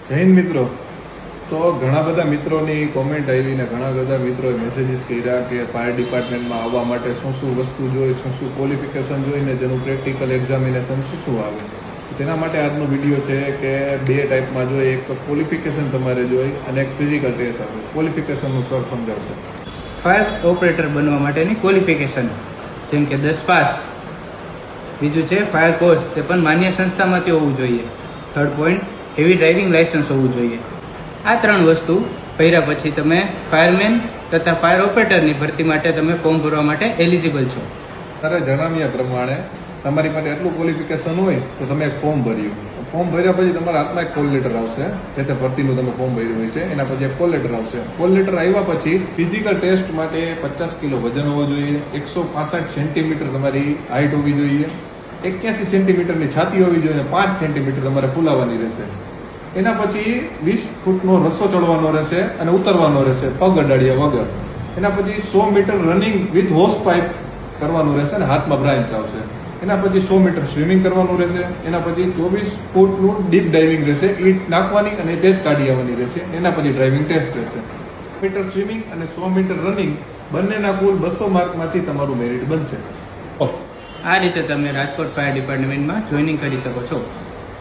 જય હિન્દ મિત્રો. તો ઘણા બધા મિત્રોની કોમેન્ટ આવી ને ઘણા બધા મિત્રોએ મેસેજીસ કર્યા કે ફાયર ડિપાર્ટમેન્ટમાં આવવા માટે શું શું વસ્તુ જોઈએ, શું શું ક્વોલિફિકેશન જોઈને જેનું પ્રેક્ટિકલ એક્ઝામિનેશન શું આવે. તેના માટે આજનો વિડીયો છે કે બે ટાઈપમાં જોઈએ. એક તો ક્વોલિફિકેશન તમારે જોઈ અને એક ફિઝિકલ ટેસ્ટ આવે. ક્વોલિફિકેશનનું સર સમજાવશે. ફાયર ઓપરેટર બનવા માટેની ક્વોલિફિકેશન જેમ કે 10 પાસ, બીજું છે ફાયર કોર્સ, તે પણ માન્ય સંસ્થામાંથી હોવું જોઈએ. Third point, heavy driving licence હોવું જોઈએ. આ ત્રણ વસ્તુ કર્યા પછી તમે ફાયરમેન તથા ફાયર ઓપરેટરની ભરતી માટે તમે ફોર્મ ભરવા માટે એલિજિબલ છો. તારે જણાવ્યા પ્રમાણે તમારી પાસે એટલું ક્વોલિફિકેશન હોય તો તમે એક ફોર્મ ભર્યું. ફોર્મ ભર્યા પછી તમારા હાથમાં એક કોલ લેટર આવશે, જે તે ભરતીનું તમે ફોર્મ ભર્યું હોય છે એના પછી એક કોલ લેટર આવશે. કોલ લેટર આવ્યા પછી ફિઝિકલ ટેસ્ટ માટે 50 કિલો વજન હોવો જોઈએ, 165 સેન્ટીમીટર તમારી હાઇટ હોવી જોઈએ, 81 સેન્ટીમીટરની છાતી હોવી જોઈએ અને 5 સેન્ટીમીટર તમારે ફૂલાવાની રહેશે. એના પછી 20 ફૂટનો રસ્સો ચડવાનો રહેશે અને ઉતરવાનો રહેશે પગ અડાડ્યા વગર. એના પછી 100 મીટર રનિંગ વિથ હોસ પાઇપ કરવાનું રહેશે અને હાથમાં બ્રાન્ચ આવશે. એના પછી 100 મીટર સ્વિમિંગ કરવાનું રહેશે. એના પછી 24 ફૂટનું ડીપ ડાઇવિંગ રહેશે, ઈટ નાખવાની અને તે જ કાઢી આવવાની રહેશે. એના પછી ડ્રાઇવિંગ ટેસ્ટ રહેશે. મીટર સ્વિમિંગ અને 100 મીટર રનિંગ બંનેના કુલ 200 માર્કમાંથી તમારું મેરિટ બનશે. આ રીતે તમે રાજકોટ ફાયર ડિપાર્ટમેન્ટમાં જોઈનિંગ કરી શકો છો.